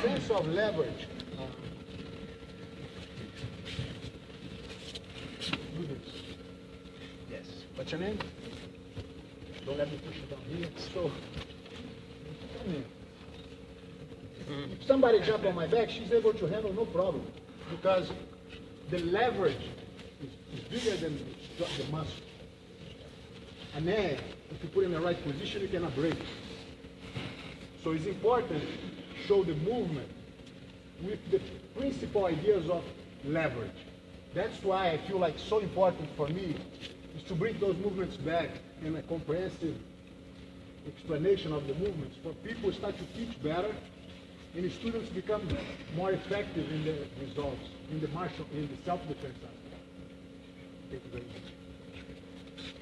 sense of leverage, do this. Yes. What's your name? Don't let me push it down here. So, come here. If somebody jump on my back, she's able to handle no problem, because the leverage is bigger than the muscle. And then, if you put it in the right position, you cannot break. So it's important to show the movement with the principal ideas of leverage. That's why I feel like so important for me is to bring those movements back in a comprehensive explanation of the movements, for people to start to teach better, and the students become more effective in their results, in the self-defense aspect. Thank you very much.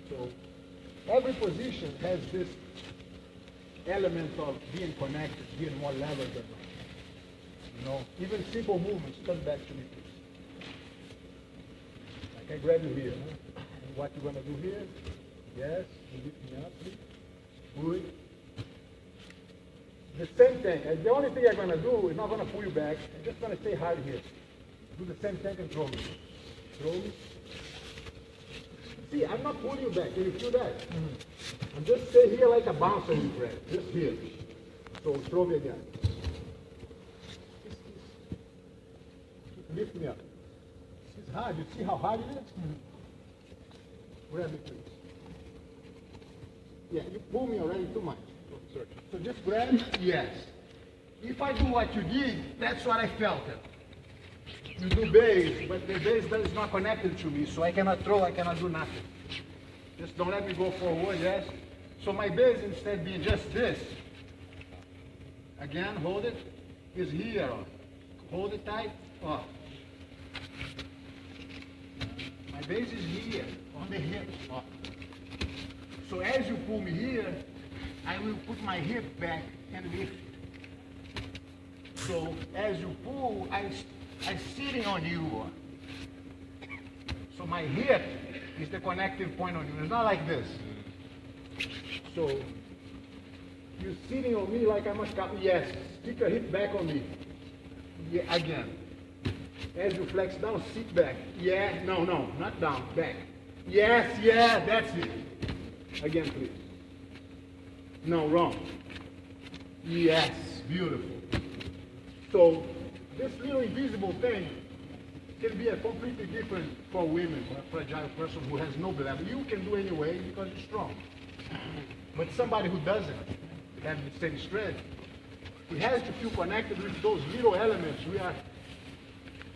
So every position has this element of being connected, being more leveraged. You know, even simple movements. Come back to me, please. Like I grab you here. Huh? And what you're going to do here? Yes. You lift me up, please. Good. The same thing. The only thing I'm going to do is not going to pull you back. I'm just going to stay hard here. Do the same thing and throw me. Throw me. See, I'm not pulling you back. Can you feel that? Mm-hmm. I'm just stay here like a bouncer in grab. Just here. So throw me again. Lift me up. It's hard. You see how hard it is? Mm-hmm. Grab me, please. Yeah, you pull me already too much. So just grab. Yes. If I do what you did, that's what I felt. You do base, but the base is not connected to me, so I cannot throw, I cannot do nothing. Just don't let me go forward, yes? So my base, instead being just this, again, hold it, is here. Hold it tight, off. My base is here, on the hip, off. So as you pull me here, I will put my hip back and lift. So as you pull, I'm sitting on you. So my hip is the connective point on you. It's not like this. So you're sitting on me like I'm a cow. Yes, stick your hip back on me. Yeah, again. As you flex down, sit back. Yeah, no, not down, back. Yes, yeah, that's it. Again, please. No, wrong. Yes, beautiful. So this little invisible thing can be a completely different for women, for a fragile person who has no level. You can do anyway because you're strong. But somebody who doesn't have the same strength, he has to feel connected with those little elements. We are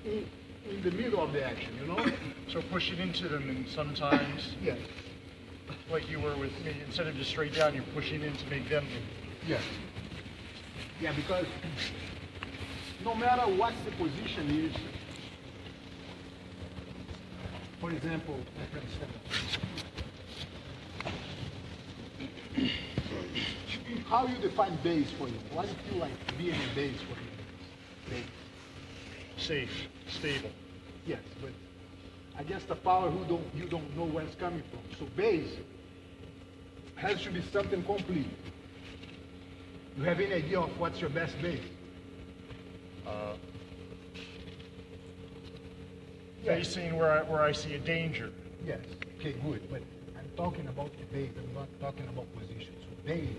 in the middle of the action, you know? So pushing into them, and sometimes, yes, like you were with me, instead of just straight down, you're pushing in to make them move. Yes. Yeah, because no matter what the position is, for example, how you define base for you? What do you feel like being a base for you? Base. Safe, stable. Yes, but against the power you don't know where it's coming from. So base has to be something complete. You have any idea of what's your best base? Facing where I see a danger. Yes. Okay, good. But I'm talking about the base. I'm not talking about position. So base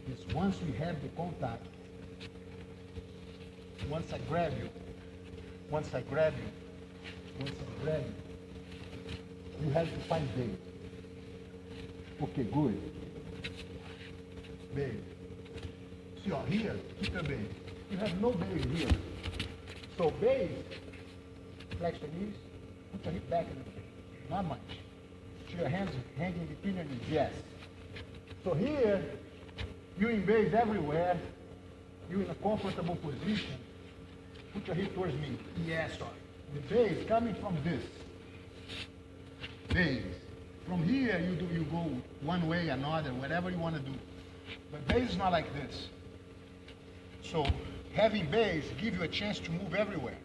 is once we have the contact. Once I grab you, you have to find base. Okay, good. Base. See, here, keep your base. You have no base here. So base, flex your knees, put your hip back in the base. Not much. So your hands hanging between your knees. Yes. So here, you in base everywhere. You're in a comfortable position. Put your hip towards me. Yes, sir. The base coming from this. Base. From here, you go one way, another, whatever you want to do. But base is not like this. So having base gives you a chance to move everywhere.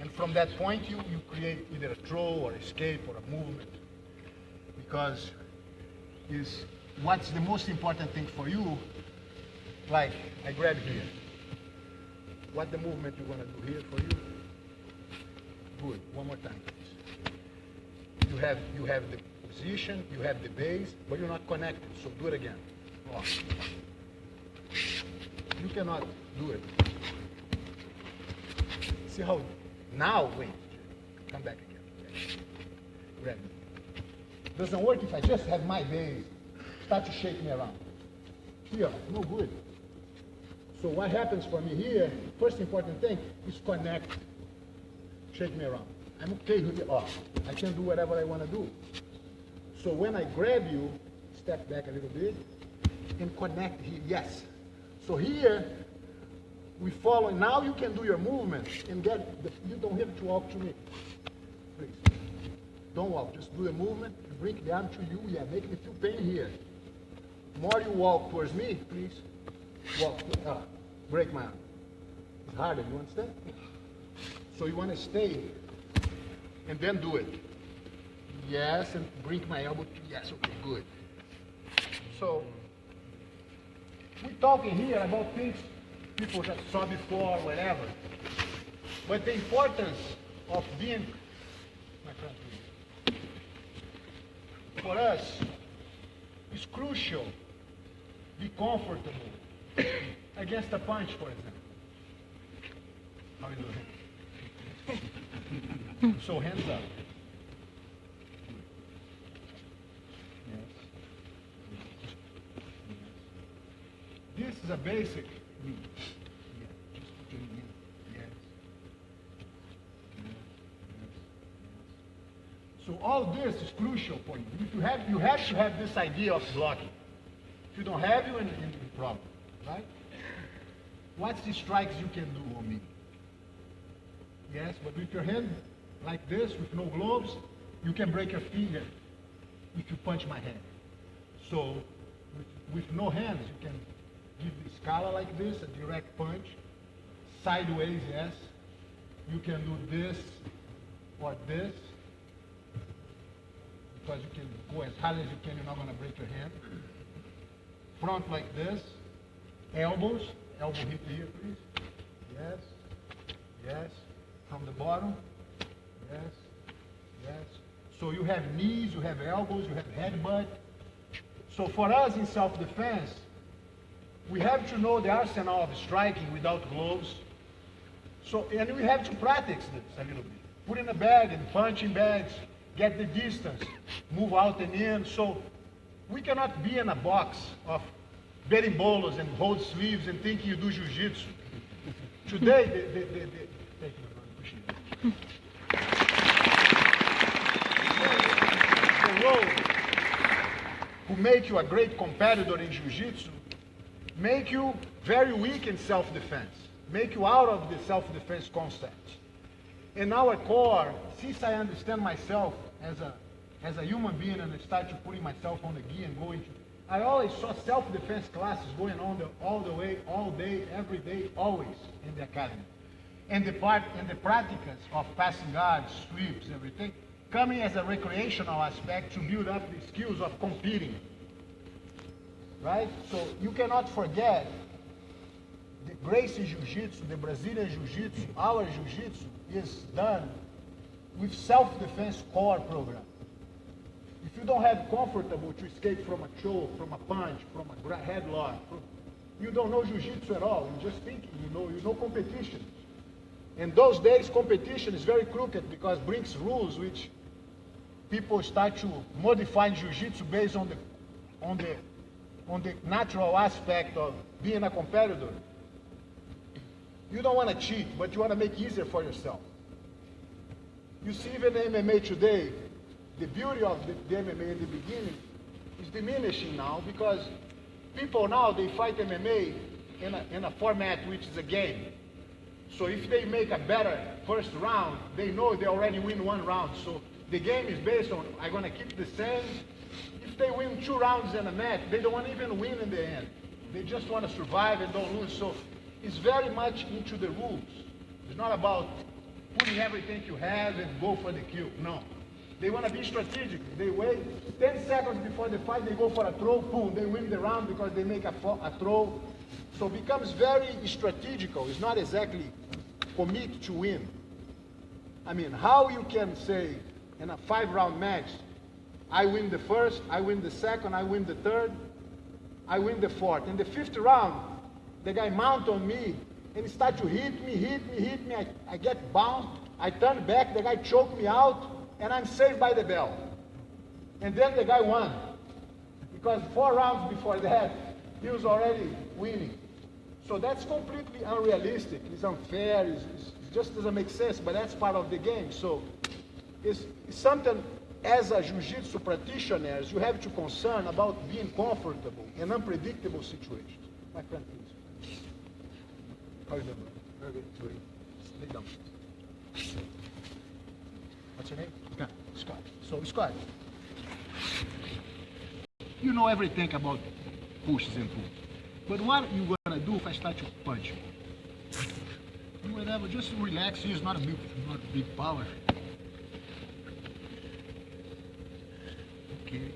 And from that point, you create either a throw or escape or a movement. Because what's the most important thing for you, like I grab here. what the movement you're going to do here for you? Good. One more time, please. You have the position, you have the base, but you're not connected. So do it again. Off. You cannot do it. See how now? Wait. Come back again. Okay. Grab me. Doesn't work if I just have my base. Start to shake me around. Here, no good. So what happens for me here, first important thing is connect. Shake me around. I'm okay with it off. I can do whatever I want to do. So when I grab you, step back a little bit and connect here. Yes. So here, we follow. Now you can do your movement and get, you don't have to walk to me. Please. Don't walk. Just do the movement. Bring the arm to you. Yeah, make me feel pain here. More you walk towards me, please. Walk. Break my arm. It's harder. You understand? So you want to stay and then do it. Yes, and bring my elbow to, yes, okay, good. So we're talking here about things people just saw before, whatever. But the importance of being, my friend, please, for us, is crucial. Be comfortable against a punch, for example. How are you doing? So hands up. Yes. This is a basic. So all this is crucial for you. If you have to have this idea of blocking. If you don't have, you're in problem, right? What's the strikes you can do on me? Yes, but with your hand like this, with no gloves, you can break your finger if you punch my hand. So with no hands, you can give the scala like this, a direct punch. Sideways, yes. You can do this or this. Because you can go as hard as you can, you're not going to break your hand. Front like this. Elbows. Elbow hip here, please. Yes. Yes. From the bottom. Yes. Yes. So you have knees, you have elbows, you have headbutt. So for us in self-defense, we have to know the arsenal of striking without gloves. So, and we have to practice this a little bit. Put in a bag and punch in bags. Get the distance, move out and in. So we cannot be in a box of berimbolos and hold sleeves and think you do Jiu-Jitsu. Today, the role who make you a great competitor in Jiu-Jitsu make you very weak in self-defense, make you out of the self-defense concept. In our core, since I understand myself as a human being and I start to putting myself on the gi and going to, I always saw self-defense classes going on all the way, all day, every day, always in the academy. And the practices of passing guards, sweeps, everything, coming as a recreational aspect to build up the skills of competing. Right? So you cannot forget the Gracie Jiu-Jitsu, the Brazilian Jiu-Jitsu, our Jiu-Jitsu is done with self-defense core program. If you don't have comfortable to escape from a choke, from a punch, from a headlock, you don't know Jiu-Jitsu at all. You're just thinking, you know competition. And those days, competition is very crooked because it brings rules which people start to modify Jiu-Jitsu based on the natural aspect of being a competitor. You don't want to cheat, but you want to make it easier for yourself. You see, even in MMA today, the beauty of the MMA in the beginning is diminishing now because people now, they fight MMA in a format which is a game. So if they make a better first round, they know they already win one round. So the game is based on, I'm going to keep the same. If they win 2 rounds in a match, they don't want to even win in the end. They just want to survive and don't lose. So it's very much into the rules. It's not about putting everything you have and go for the kill. No. They want to be strategic. They wait 10 seconds before the fight, they go for a throw, boom, they win the round because they make a throw. So it becomes very strategical. It's not exactly commit to win. I mean, how you can say in a 5-round match, I win the first, I win the second, I win the third, I win the fourth. In the 5th round, the guy mount on me and start to hit me. I get bounced. I turn back, the guy choke me out, and I'm saved by the bell. And then the guy won. Because 4 rounds before that, he was already winning. So that's completely unrealistic. It's unfair. It just doesn't make sense, but that's part of the game. So it's something, as a Jiu-Jitsu practitioners, you have to concern about being comfortable in unpredictable situations. My friend, please. How are you doing? Very good. Very good. Lay down. What's your name? Scott. Scott. So, Scott, you know everything about pushes and pulls. But what you gonna do if I start to punch you? Do whatever, just relax. It's not a big power. Okay.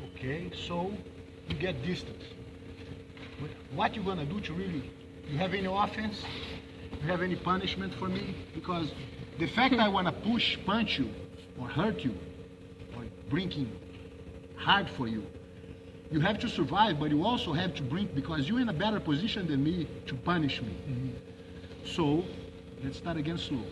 Okay, so you get distance. But what you gonna do to really, you have any offense? You have any punishment for me? Because the fact I wanna punch you, or hurt you, or bring hard for you, you have to survive, but you also have to bring, because you're in a better position than me to punish me. Mm-hmm. So, let's start again slow.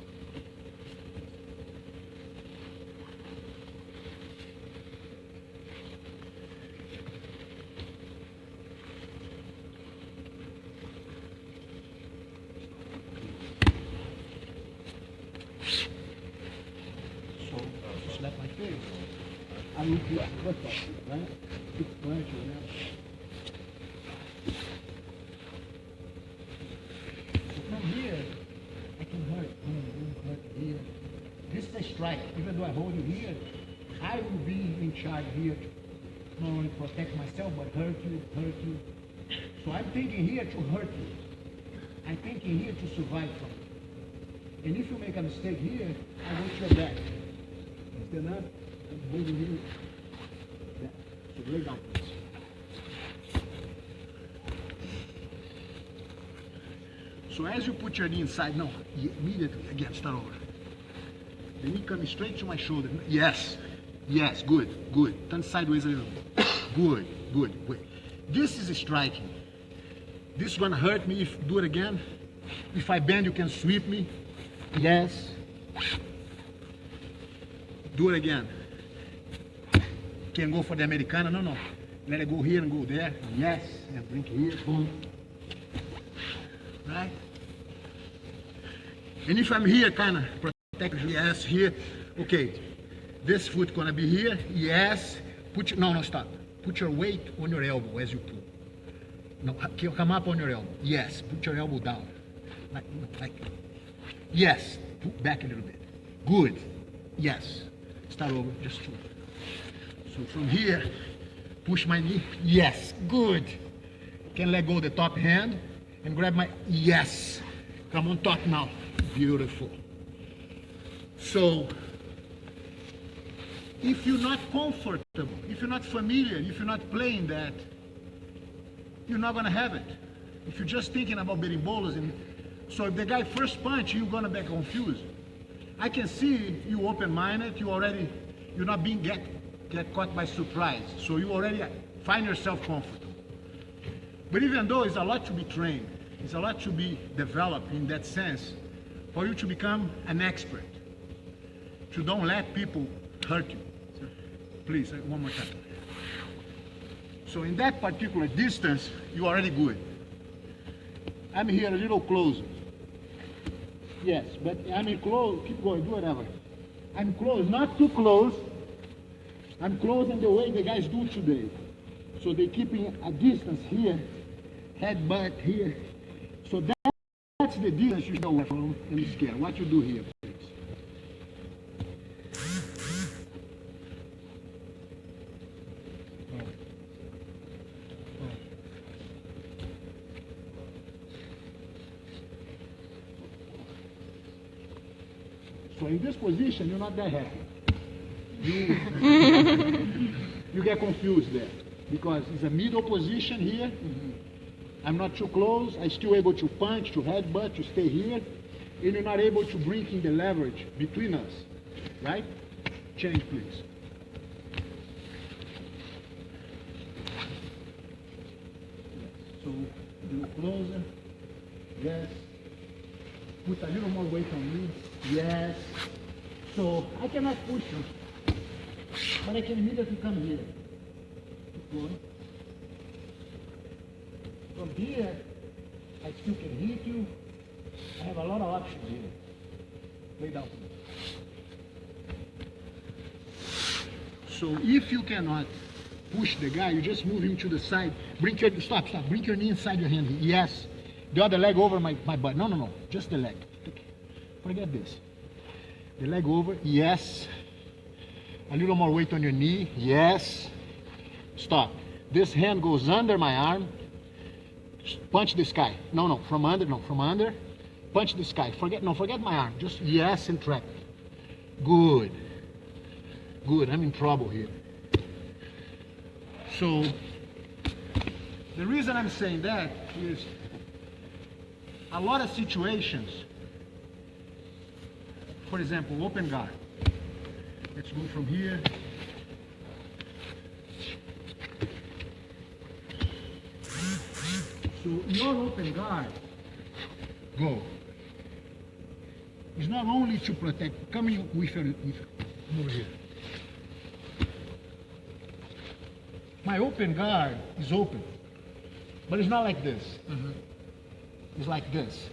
So, slap my face. I will do a cut off, right? Big punch, whatever. So from here, I can hurt here. This is a strike. Even though I hold you here, I will be in charge here to not only protect myself, but hurt you. So I'm thinking here to hurt you. I'm thinking here to survive from you. And if you make a mistake here, I go to your back. Stand up, I'm holding you. Back. So lay down, please. So as you put your knee inside, no, immediately, again, start over. The knee coming straight to my shoulder. Yes, yes, good. Turn sideways a little bit. Good, wait. This is striking. This is gonna hurt me if do it again. If I bend, you can sweep me. Yes. Do it again. Can go for the Americana, no. Let it go here and go there. Yes, and bring it here, boom. Right? And if I'm here, kind of protect, yes, here, okay. This foot gonna be here, yes. No, stop. Put your weight on your elbow as you pull. No, come up on your elbow. Yes, put your elbow down. Like, yes, put back a little bit. Good, yes. Start over, just two. So from here, push my knee, yes, good. Can let go of the top hand and grab my, yes. Come on top now, beautiful. So, if you're not comfortable, if you're not familiar, if you're not playing that, you're not gonna have it. If you're just thinking about betting bowlers, and so if the guy first punch, you're gonna be confused. I can see you open-minded, you're not being get caught by surprise. So you already find yourself comfortable. But even though it's a lot to be trained, it's a lot to be developed in that sense, for you to become an expert, to don't let people hurt you. Please, one more time. So in that particular distance, you're already good. I'm here a little closer. Yes, but I'm in close, keep going, do whatever. I'm close, not too close. I'm close in the way the guys do today. So they're keeping a distance here, head butt here. So that's the distance you go from in the scale. What you do here, please. So in this position, you're not that happy. You get confused there because it's a middle position here. I'm not too close. I'm still able to punch, to headbutt, to stay here, and you're not able to bring in the leverage between us, right? Change, please. So, a little closer. Yes. Put a little more weight on me. Yes. So, I cannot push you, but I can immediately come here. Keep going. From here, I still can hit you. I have a lot of options here. Lay down for me. So if you cannot push the guy, you just move him to the side. Bring your, stop. Bring your knee inside your hand. Yes. The other leg over my butt. No. Just the leg. Forget this. The leg over. Yes. A little more weight on your knee. Yes. Stop. This hand goes under my arm. Punch this guy. No, from under. Punch this guy. Forget my arm. Just yes and trap. Good. I'm in trouble here. So, the reason I'm saying that is a lot of situations, for example, open guard. Let's go from here. So your open guard, go. It's not only to protect, coming with over here. My open guard is open, but it's not like this. It's like this.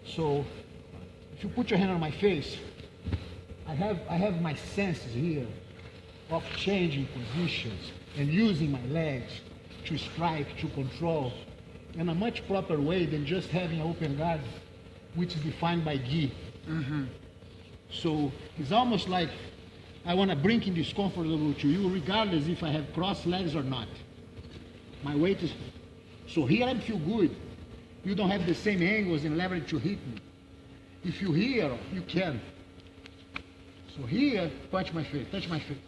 So if you put your hand on my face, I have my senses here of changing positions and using my legs to strike, to control, in a much proper way than just having an open guard, which is defined by gi. So it's almost like I want to bring in discomfort to you, regardless if I have crossed legs or not. My weight is... So here I feel good. You don't have the same angles and leverage to hit me. If you here, you can. So here, punch my face, touch my face.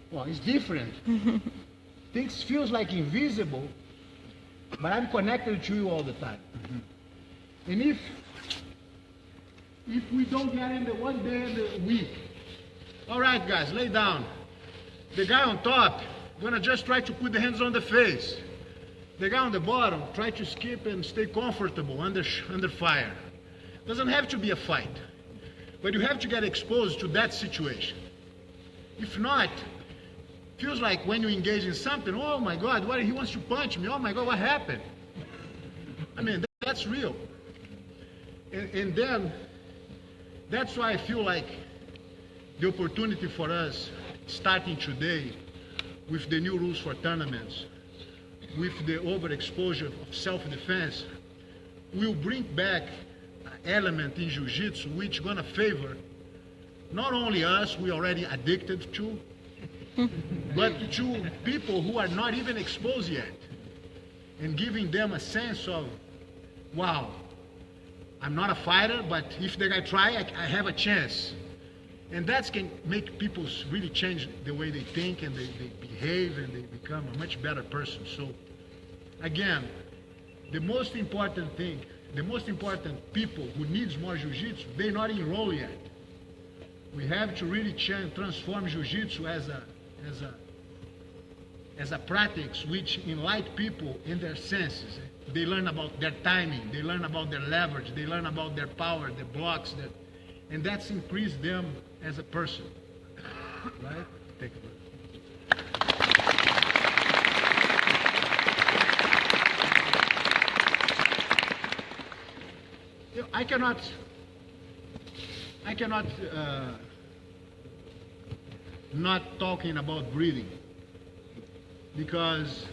Well, it's different. Things feels like invisible, but I'm connected to you all the time. And if we don't get in the one day in the week, all right, guys, lay down. The guy on top, gonna just try to put the hands on the face. The guy on the bottom, try to skip and stay comfortable under fire. Doesn't have to be a fight, but you have to get exposed to that situation. If not, feels like when you engage in something, oh my God, he wants to punch me. Oh my God, what happened? I mean, that's real. And then, that's why I feel like the opportunity for us, starting today, with the new rules for tournaments, with the overexposure of self-defense, will bring back an element in Jiu-Jitsu which gonna favor not only us, we already addicted to, but to people who are not even exposed yet, and giving them a sense of, wow, I'm not a fighter, but if the guy try, I have a chance. And that can make people really change the way they think and they behave, and they become a much better person. So, again, the most important thing, the most important people who needs more Jiu-Jitsu, they're not enrolled yet. We have to really transform Jiu-Jitsu as a practice which enlighten people in their senses. They learn about their timing, they learn about their leverage, they learn about their power, their blocks, and that's increased them as a person. Right? Take a breath. I cannot not talking about breathing, because,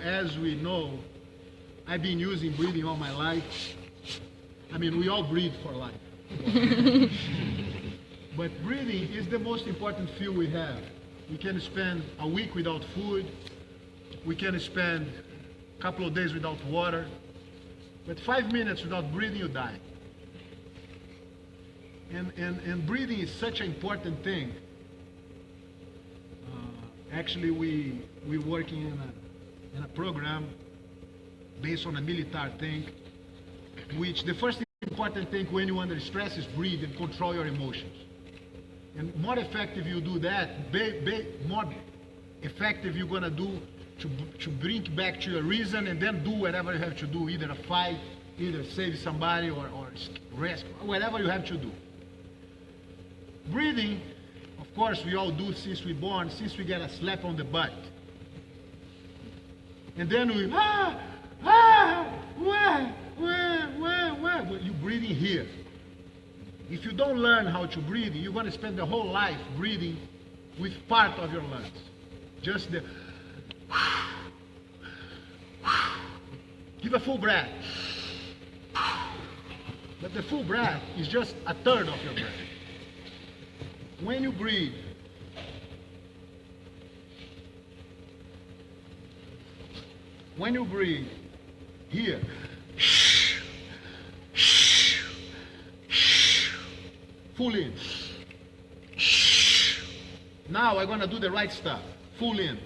as we know, I've been using breathing all my life. I mean, we all breathe for life. But breathing is the most important fuel we have. We can spend a week without food. We can spend a couple of days without water. But 5 minutes without breathing, you die. And breathing is such an important thing Actually, we working in a program based on a military thing, which the first important thing when you're under stress is breathe and control your emotions. And more effective you do that, more effective you're gonna do to bring back to your reason and then do whatever you have to do, either a fight, either save somebody or rescue, whatever you have to do. Breathing, of course, we all do since we're born, since we get a slap on the butt. And then we, but you're breathing here. If you don't learn how to breathe, you're going to spend the whole life breathing with part of your lungs. Just the, give a full breath. But the full breath is just a third of your breath. When you breathe, here, full in. Now I'm going to do the right stuff. Full in.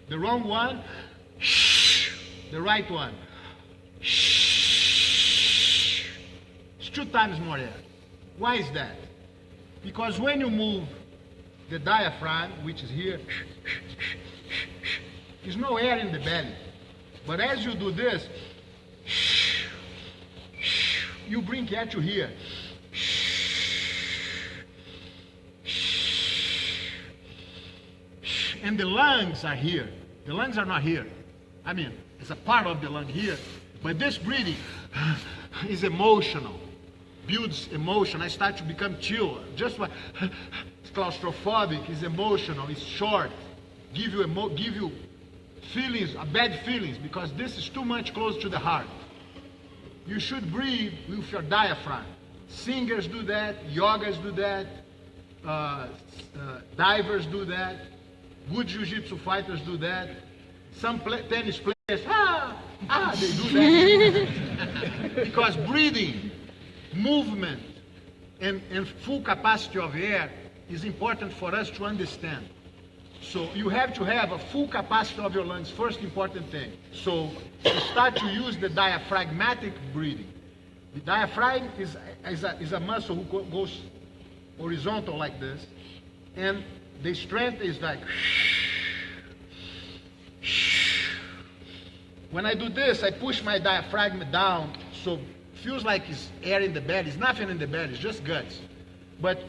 The wrong one, the right one. It's 2 times more air. Why is that? Because when you move the diaphragm, which is here, there's no air in the belly. But as you do this, you bring air to here. And the lungs are here. The lungs are not here. I mean, it's a part of the lung here. But this breathing is emotional. Builds emotion. I start to become chill. Just like it's claustrophobic, it's emotional, it's short. Give you feelings, bad feelings, because this is too much close to the heart. You should breathe with your diaphragm. Singers do that, yogas do that, divers do that, good Jiu-Jitsu fighters do that, some tennis players, they do that. Because breathing, movement, and full capacity of air is important for us to understand. So you have to have a full capacity of your lungs, first important thing. So you start to use the diaphragmatic breathing. The diaphragm is a muscle who goes horizontal like this, and the strength is like, when I do this, I push my diaphragm down, so it feels like it's air in the belly. It's nothing in the belly, it's just guts. But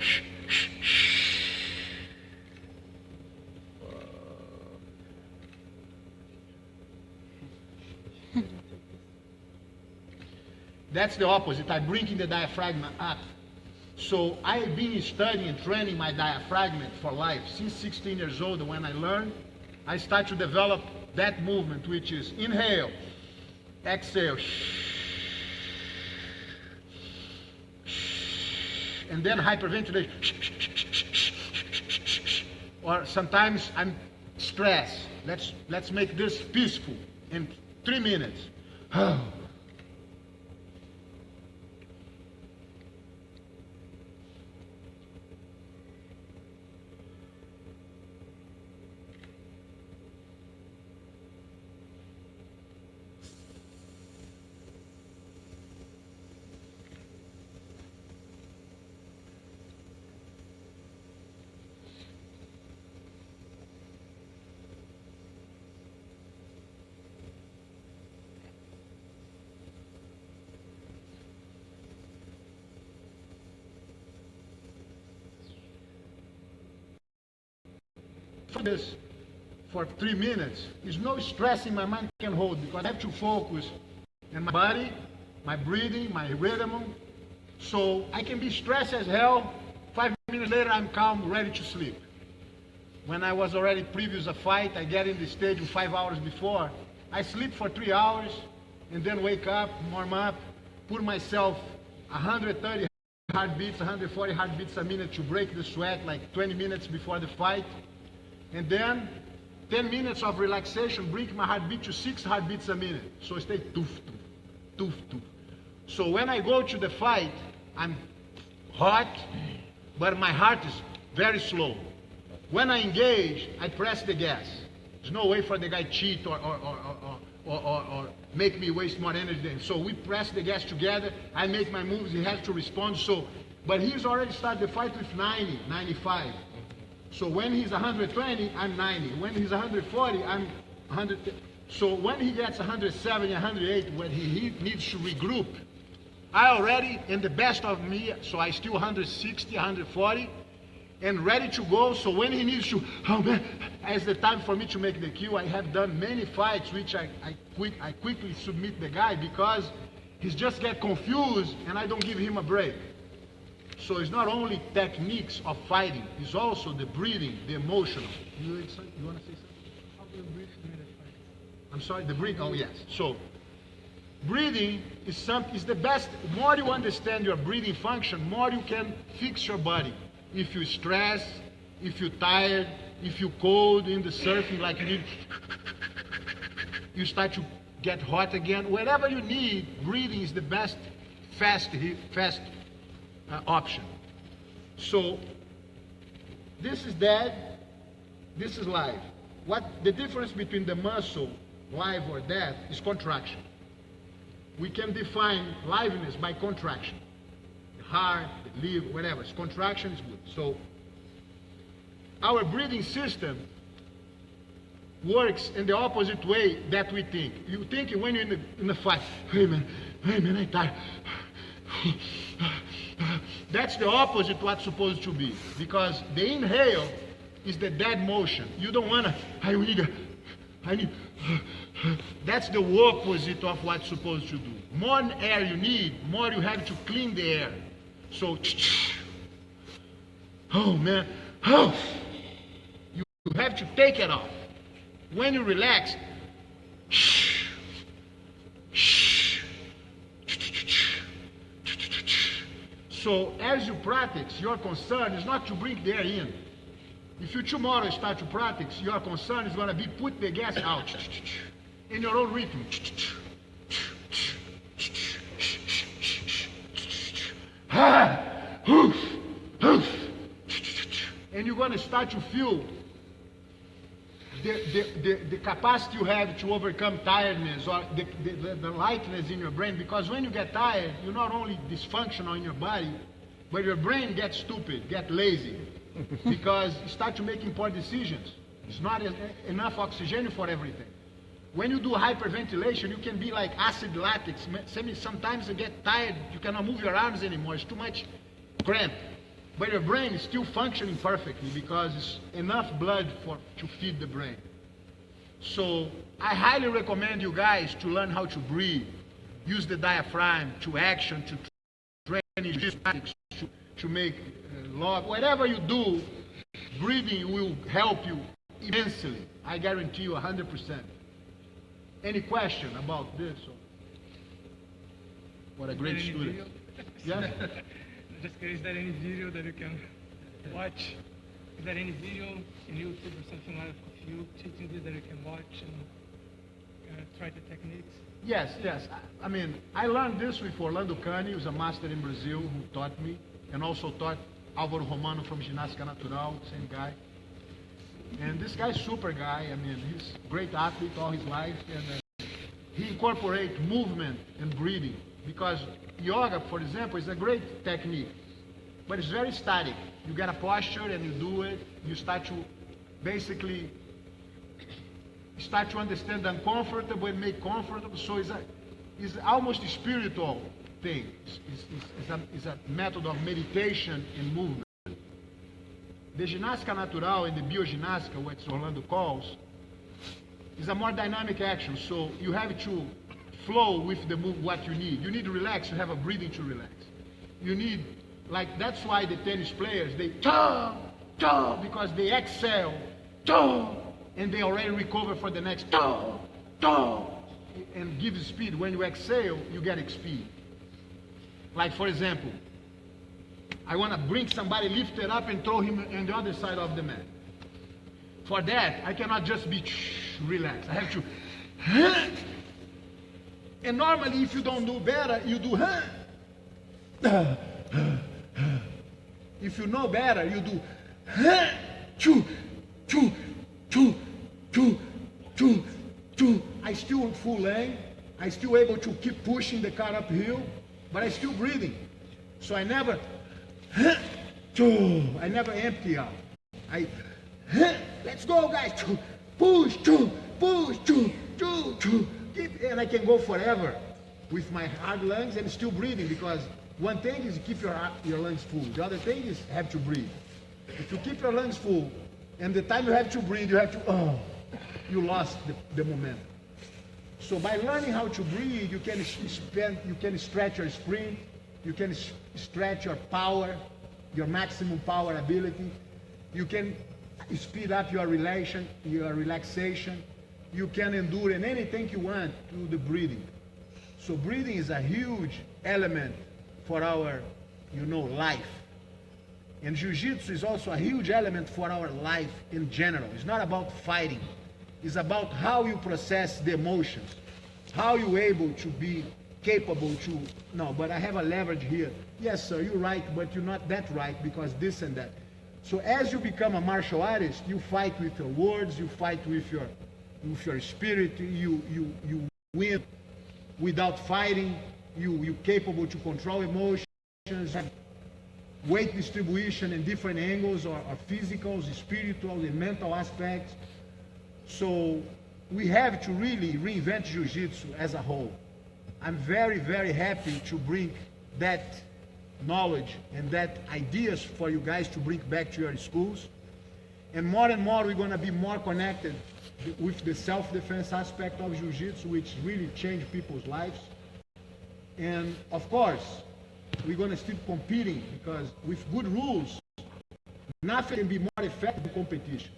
that's the opposite. I'm bringing the diaphragm up. So I've been studying and training my diaphragm for life. Since 16 years old, when I learned, I start to develop that movement, which is inhale, exhale, and then hyperventilation. Or sometimes I'm stressed. Let's make this peaceful in 3 minutes. This for 3 minutes, there's no stressing my mind can hold, because I have to focus on my body, my breathing, my rhythm. So I can be stressed as hell. 5 minutes later, I'm calm, ready to sleep. When I was already previous a fight, I get in the stadium 5 hours before. I sleep for 3 hours and then wake up, warm up, put myself 130 heartbeats, 140 heartbeats a minute to break the sweat, like 20 minutes before the fight. And then 10 minutes of relaxation, bring my heartbeat to 6 heartbeats a minute. So I stay toof, toof, toof, toof. So when I go to the fight, I'm hot, but my heart is very slow. When I engage, I press the gas. There's no way for the guy cheat or make me waste more energy than. So we press the gas together. I make my moves. He has to respond. So, but he's already started the fight with 90, 95. So when he's 120, I'm 90. When he's 140, I'm 100. So when he gets 170, 108, when he needs to regroup, I already in the best of me. So I still 160, 140. And ready to go. So when he needs to, oh man, as the time for me to make the kill, I have done many fights which I quickly submit the guy because he's just get confused and I don't give him a break. So it's not only techniques of fighting, it's also the breathing, the emotional. You want to say something? How do you breathe during the fight? I'm sorry, the breathing, oh yes. So breathing is the best. More you understand your breathing function, more you can fix your body. If you're stressed, if you're tired, if you're cold in the surfing, like you start to get hot again. Whatever you need, breathing is the best fast option. So this is dead, this is live. What the difference between the muscle, live or dead, is contraction. We can define liveness by contraction. Heart, the liver, whatever. Contraction is good. So our breathing system works in the opposite way that we think. You think when you're in a fight, hey man, I'm tired. That's the opposite what's supposed to be. Because the inhale is the dead motion. You don't wanna, I need. That's the opposite of what's supposed to do. More air you need, more you have to clean the air. So, oh man, oh, you have to take it off. When you relax, so as you practice, your concern is not to bring the air in. If you tomorrow start to practice, your concern is going to be put the gas out in your own rhythm. And you're going to start to feel the capacity you have to overcome tiredness or the lightness in your brain. Because when you get tired, you're not only dysfunctional in your body, but your brain gets stupid, gets lazy. Because you start to make poor decisions. It's not enough oxygen for everything. When you do hyperventilation, you can be like acid latex. Sometimes you get tired, you cannot move your arms anymore. It's too much cramp. But your brain is still functioning perfectly because it's enough blood to feed the brain. So I highly recommend you guys to learn how to breathe. Use the diaphragm to action, to train to make log. Whatever you do, breathing will help you immensely. I guarantee you 100%. Any question about this? What a great student. Yeah? Just curious, is there any video that you can watch? Is there any video in YouTube or something like of you teaching this that you can watch and try the techniques? Yes. I mean, I learned this with Orlando Cani, who's a master in Brazil, who taught me, and also taught Álvaro Romano from Ginástica Natural, same guy. And this guy's super guy. I mean, he's a great athlete all his life, and he incorporates movement and breathing. Because yoga, for example, is a great technique, but it's very static. You get a posture and you do it. You start to basically understand the uncomfortable and make comfortable. So it's almost a spiritual thing. It's a method of meditation and movement. The ginástica natural and the bioginástica, what Orlando calls, is a more dynamic action. So you have to flow with the move, what you need. You need to relax, you have a breathing to relax. You need, like, that's why the tennis players, they ta, because they exhale, and they already recover for the next and give speed. When you exhale, you get speed. Like, for example, I want to bring somebody, lift it up and throw him on the other side of the mat. For that, I cannot just be relaxed. I have to and normally, if you don't do better, you do If you know better, you do choo, choo, choo, choo, choo, choo. I still full length. I still able to keep pushing the car uphill, but I still breathing. So I never empty out. Let's go, guys. Push, push, keep, and I can go forever with my hard lungs and still breathing, because one thing is keep your lungs full. The other thing is have to breathe. If you keep your lungs full, and the time you have to breathe, you have to, you lost the momentum. So by learning how to breathe, you can stretch your sprint, you can stretch your power, your maximum power ability. You can speed up your relaxation. You can endure in anything you want through the breathing. So breathing is a huge element for our, life. And Jiu-Jitsu is also a huge element for our life in general. It's not about fighting. It's about how you process the emotions. How you're able to be capable to, no, but I have a leverage here. Yes, sir, you're right, but you're not that right because this and that. So as you become a martial artist, you fight with your words, you fight with your spirit, you win without fighting, you're capable to control emotions, have weight distribution in different angles, or physical, spiritual, and mental aspects. So we have to really reinvent Jiu-Jitsu as a whole. I'm very, very happy to bring that knowledge and that ideas for you guys to bring back to your schools. And more we're going to be more connected with the self-defense aspect of Jiu-Jitsu, which really changed people's lives. And of course, we're going to still competing, because with good rules, nothing can be more effective than competition.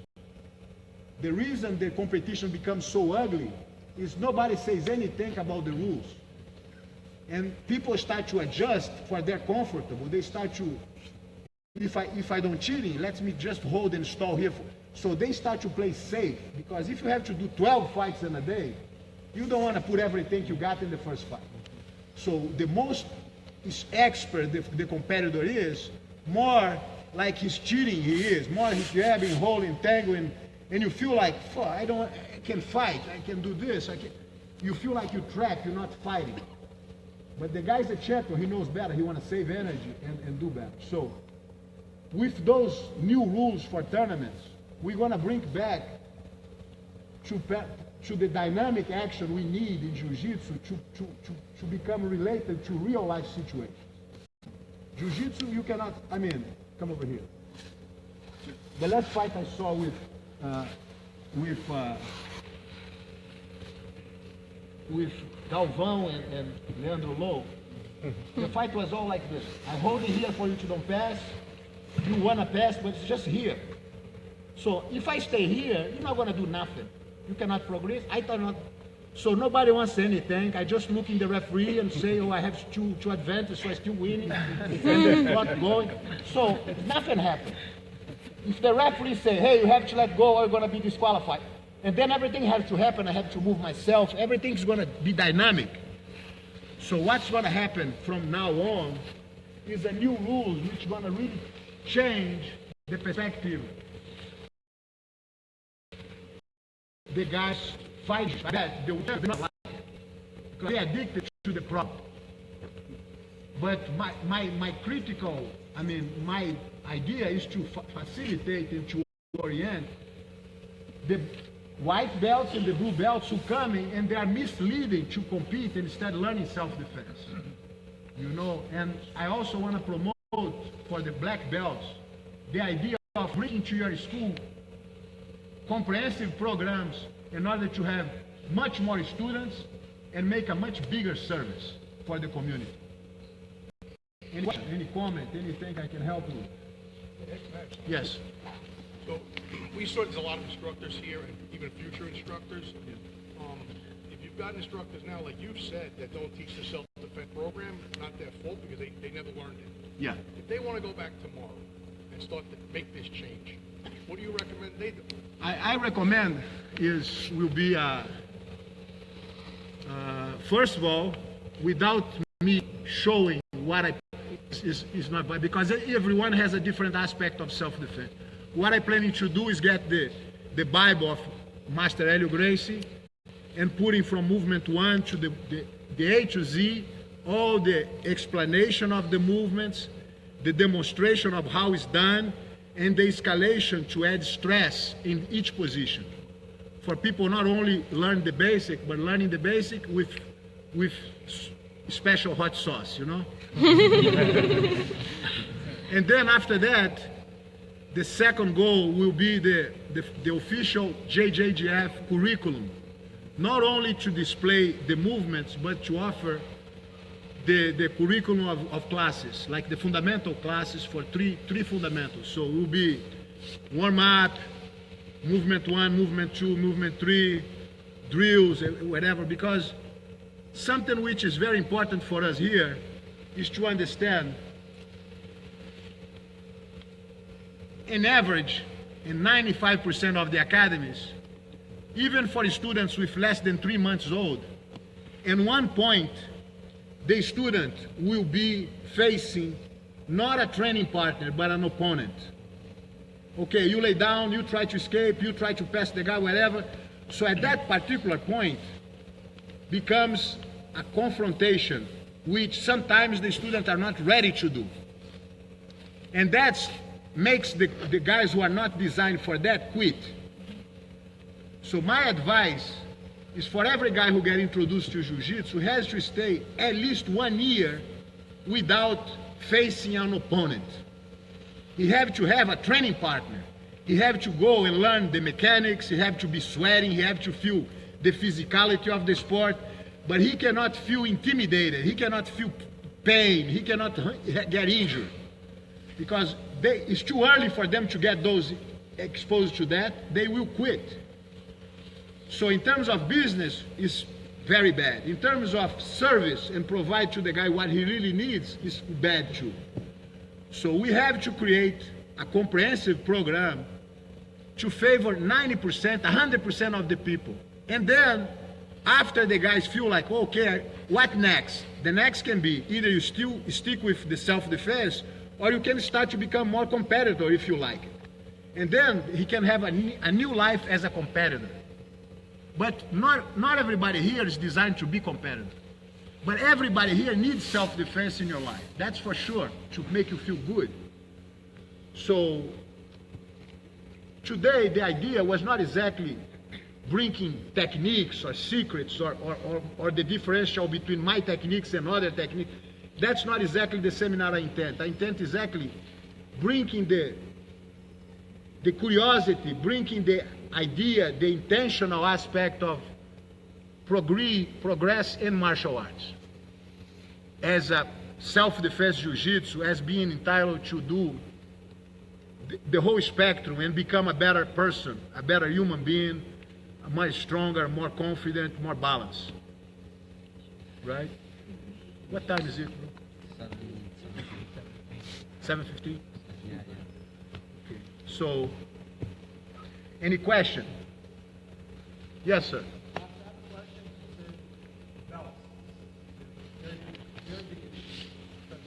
The reason the competition becomes so ugly is nobody says anything about the rules. And people start to adjust for they're comfortable. They start to, if I don't cheating, let me just hold and stall here. So they start to play safe, because if you have to do 12 fights in a day, you don't want to put everything you got in the first fight. So the most expert the competitor is, more like he's cheating he is, more he's grabbing, holding, tangling, and you feel like, I can fight, I can do this, you feel like you're trapped, you're not fighting. But the guy's a champion, he knows better, he wants to save energy and do better. So with those new rules for tournaments, we're going to bring back to the dynamic action we need in Jiu-Jitsu to become related to real life situations. Jiu-Jitsu, you cannot, come over here. The last fight I saw with Galvão and Leandro Low, the fight was all like this. I hold it here for you to don't pass. You want to pass, but it's just here. So if I stay here, you're not going to do nothing. You cannot progress. I cannot. So nobody wants anything. I just look in the referee and say, I have two advantages, so I'm still winning. And not going. So nothing happened. If the referee say, hey, you have to let go or you're going to be disqualified, and then everything has to happen, I have to move myself, everything's going to be dynamic. So what's going to happen from now on is a new rules which are going to really change the perspective. The guys fight that they will not like it, because they're addicted to the problem. But my critical, my idea is to facilitate and to orient the white belts and the blue belts who coming and they are misleading to compete and instead learning self-defense. And I also want to promote for the black belts the idea of bringing to your school comprehensive programs in order to have much more students and make a much bigger service for the community. Any comment, anything I can help you with? Yes. So we saw there's a lot of instructors here and even future instructors. If you've got instructors now, like you've said, that don't teach the self-defense program, not their fault because they never learned it. Yeah. If they want to go back tomorrow and start to make this change, what do you recommend they do? I recommend will be first of all, without me showing what is not bad, because everyone has a different aspect of self-defense. What I'm planning to do is get the Bible of Master Rickson Gracie and putting from movement 1 to the A to Z, all the explanation of the movements, the demonstration of how it's done, and the escalation to add stress in each position. For people not only learn the basic, but learning the basic with special hot sauce, you know? And then after that, the second goal will be the official JJGF curriculum, not only to display the movements, but to offer the curriculum of classes, like the fundamental classes for three fundamentals. So it will be warm-up, movement 1, movement 2, movement 3, drills, whatever, because something which is very important for us here is to understand, in average, in 95% of the academies, even for students with less than 3 months old, at one point, the student will be facing not a training partner, but an opponent. Okay, you lay down, you try to escape, you try to pass the guy, whatever. So at that particular point, becomes a confrontation, which sometimes the students are not ready to do. And that makes the guys who are not designed for that quit. So my advice is for every guy who gets introduced to Jiu-Jitsu has to stay at least 1 year without facing an opponent. He have to have a training partner. He have to go and learn the mechanics. He have to be sweating. He have to feel the physicality of the sport. But he cannot feel intimidated. He cannot feel pain. He cannot get injured. Because it's too early for them to get those exposed to that. They will quit. So in terms of business, it's very bad. In terms of service and provide to the guy what he really needs, it's bad too. So we have to create a comprehensive program to favor 90%, 100% of the people. And then, after the guys feel like, okay, what next? The next can be either you still stick with the self-defense, or you can start to become more competitor if you like it. And then he can have a new life as a competitor. But not everybody here is designed to be competitive. But everybody here needs self-defense in your life. That's for sure, to make you feel good. So today the idea was not exactly bringing techniques or secrets or the differential between my techniques and other techniques. That's not exactly the seminar I intend. I intend exactly bringing the curiosity, bringing the idea, the intentional aspect of progress in martial arts. As a self-defense jiu-jitsu, as being entitled to do the whole spectrum and become a better person, a better human being, much stronger, more confident, more balanced. Right? What time is it, bro? 7:15? Yeah. Okay. So, any question? Yes, sir.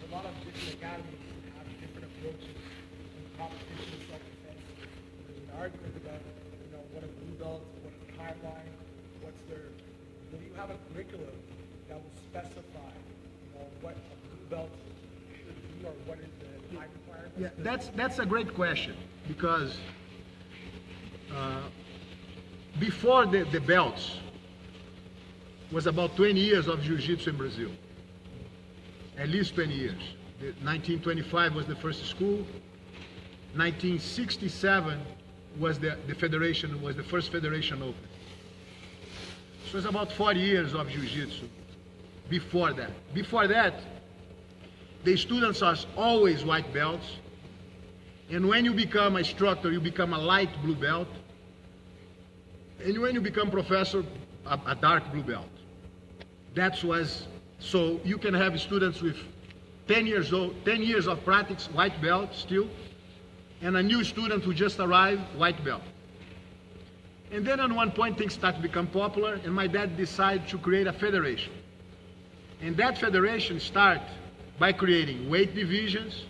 A lot of different academies have different approaches in competition and self-defense. There's an argument about, what a blue belt, what a timeline, do you have a curriculum that will specify, what a blue belt should be or what is the time requirement? Yeah, that's a great question, because before the belts was about 20 years of Jiu-Jitsu in Brazil. At least 20 years. 1925 was the first school. 1967 was the federation, was the first federation open. So it's about 40 years of Jiu-Jitsu before that. Before that, the students are always white belts. And when you become a instructor, you become a light blue belt. And when you become professor, a dark blue belt. That was, so you can have students with 10 years of practice, white belt still, and a new student who just arrived, white belt. And then at one point things start to become popular, and my dad decided to create a federation. And that federation started by creating weight divisions,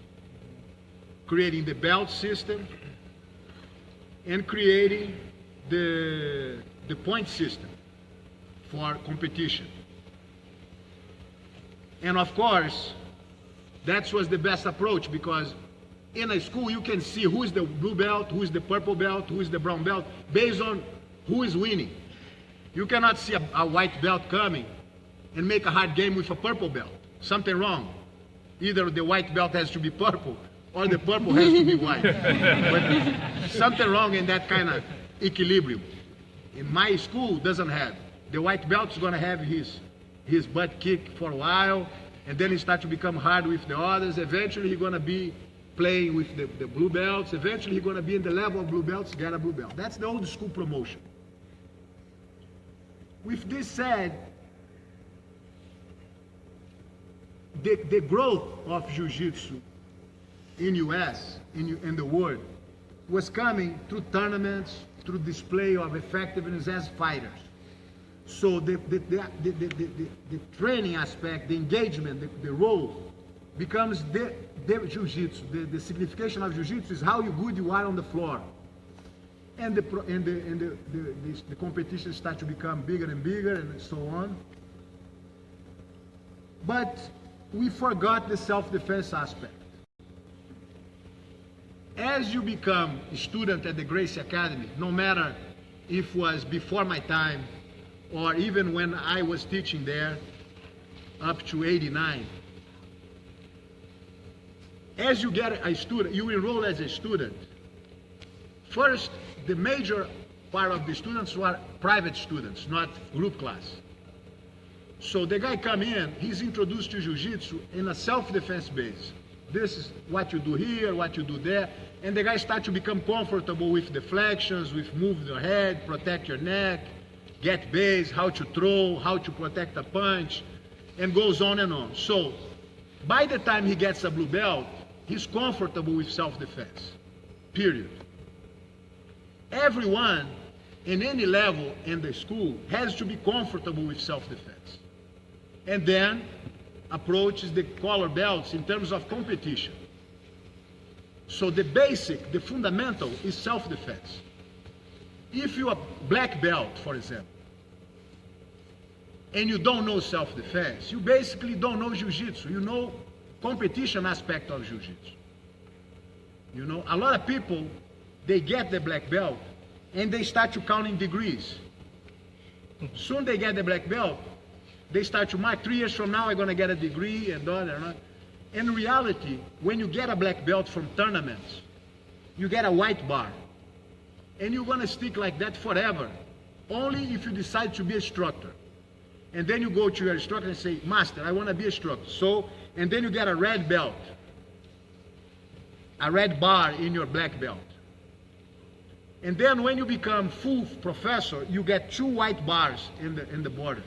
creating the belt system, and creating the point system for competition. And of course, that was the best approach, because in a school you can see who is the blue belt, who is the purple belt, who is the brown belt, based on who is winning. You cannot see a white belt coming and make a hard game with a purple belt. Something wrong. Either the white belt has to be purple or the purple has to be white. But something wrong in that kind of equilibrium. In my school, doesn't have. The white belt is going to have his butt kick for a while, and then he starts to become hard with the others. Eventually, he's going to be playing with the blue belts. Eventually, he's going to be in the level of blue belts, get a blue belt. That's the old school promotion. With this said, the growth of Jiu-Jitsu in U.S., in the world, was coming through tournaments, through display of effectiveness as fighters. So the training aspect, the engagement, the role becomes the Jiu-Jitsu. The signification of Jiu-Jitsu is how good you are on the floor. And the competition starts to become bigger and bigger and so on. But we forgot the self-defense aspect. As you become a student at the Gracie Academy, no matter if it was before my time or even when I was teaching there up to 89, as you get a student, you enroll as a student. First, the major part of the students were private students, not group class. So the guy come in, he's introduced to Jiu-Jitsu in a self-defense base. This is what you do here, what you do there. And the guy starts to become comfortable with deflections, with move your head, protect your neck, get base, how to throw, how to protect a punch, and goes on and on. So by the time he gets a blue belt, he's comfortable with self-defense, period. Everyone in any level in the school has to be comfortable with self-defense. And then approaches the color belts in terms of competition. So the basic, the fundamental is self-defense. If you're a black belt, for example, and you don't know self-defense, you basically don't know Jiu-Jitsu. You know competition aspect of Jiu-Jitsu. You know, a lot of people, they get the black belt and they start to counting degrees. Soon they get the black belt, they start to mark 3 years from now I'm going to get a degree and all that. In reality, when you get a black belt from tournaments, you get a white bar. And you're going to stick like that forever, only if you decide to be a instructor. And then you go to your instructor and say, Master, I want to be a instructor. So, and then you get a red belt, a red bar in your black belt. And then when you become full professor, you get 2 white bars in the border.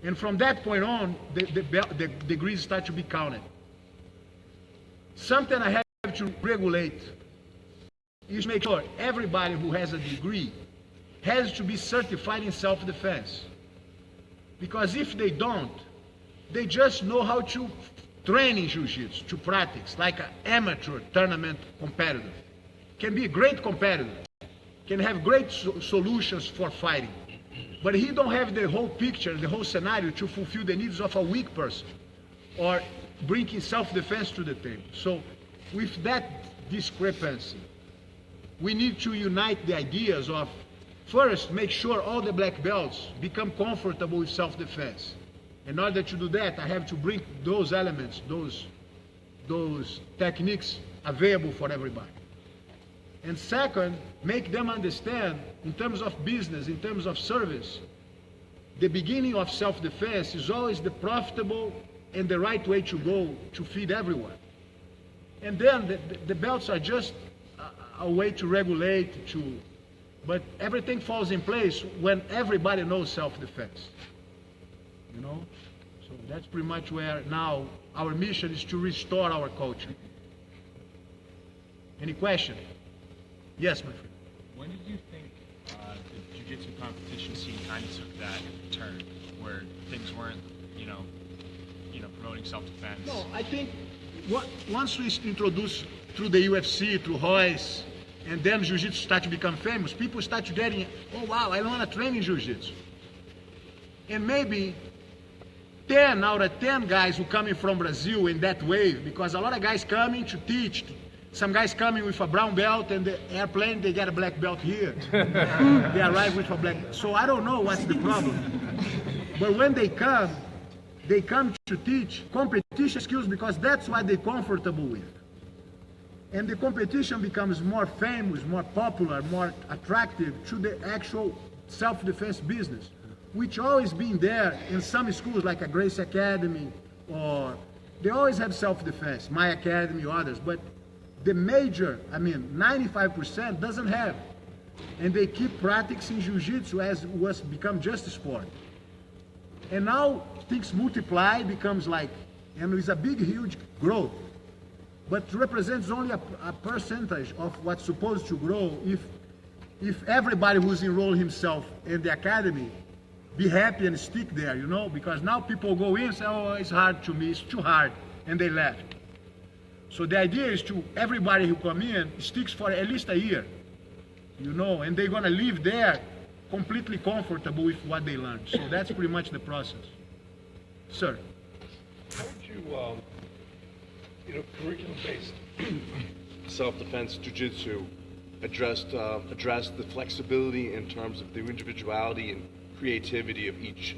And from that point on, the degrees start to be counted. Something I have to regulate is make sure everybody who has a degree has to be certified in self-defense. Because if they don't, they just know how to train in Jiu-Jitsu, to practice, like an amateur tournament competitor. Can be a great competitor, can have great solutions for fighting. But he don't have the whole picture, the whole scenario to fulfill the needs of a weak person or bringing self-defense to the table. So with that discrepancy, we need to unite the ideas of, first, make sure all the black belts become comfortable with self-defense. In order to do that, I have to bring those elements, those techniques available for everybody. And second, make them understand, in terms of business, in terms of service, the beginning of self-defense is always the profitable and the right way to go to feed everyone. And then the belts are just a way to regulate, but everything falls in place when everybody knows self-defense. You know? So that's pretty much where now our mission is to restore our culture. Any question? Yes, my friend. When did you think the Jiu-Jitsu competition scene kind of took that turn, where things weren't, promoting self-defense? No, I think once we introduce through the UFC, through Royce, and then Jiu-Jitsu start to become famous, people start to getting, oh wow, I want to train in Jiu-Jitsu. And maybe 10 out of 10 guys who coming from Brazil in that wave, because a lot of guys coming to teach. Some guys coming with a brown belt and the airplane, they get a black belt here. They arrive with a black belt. So I don't know what's the problem. But when they come to teach competition skills because that's what they're comfortable with. And the competition becomes more famous, more popular, more attractive to the actual self-defense business, which always been there in some schools like a Gracie Academy, or they always have self-defense, my academy, others, but the major, 95% doesn't have. And they keep practicing Jiu-Jitsu as it was become just a sport. And now things multiply, becomes like, and it's a big, huge growth. But represents only a percentage of what's supposed to grow if everybody who's enrolled himself in the academy be happy and stick there, you know, because now people go in and say, oh, it's hard to me, it's too hard, and they left. So the idea is to everybody who come in sticks for at least a year, you know, and they're gonna live there completely comfortable with what they learned. So that's pretty much the process. Sir. How would you, curriculum-based self-defense jiu-jitsu address the flexibility in terms of the individuality and creativity of each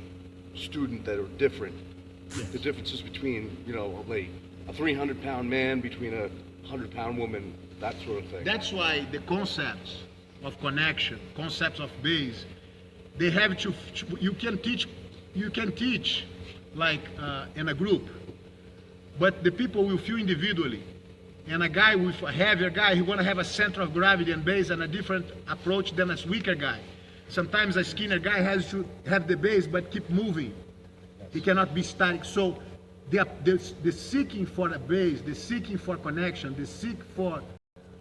student that are different? Yes. The differences between, a 300-pound man between a 100-pound woman, that sort of thing. That's why the concepts of connection, concepts of base, they have to, you can teach like in a group, but the people will feel individually. And a guy with a heavier guy, he want to have a center of gravity and base and a different approach than a weaker guy. Sometimes a skinnier guy has to have the base but keep moving. He cannot be static. So the seeking for the base, the seeking for connection, the seek for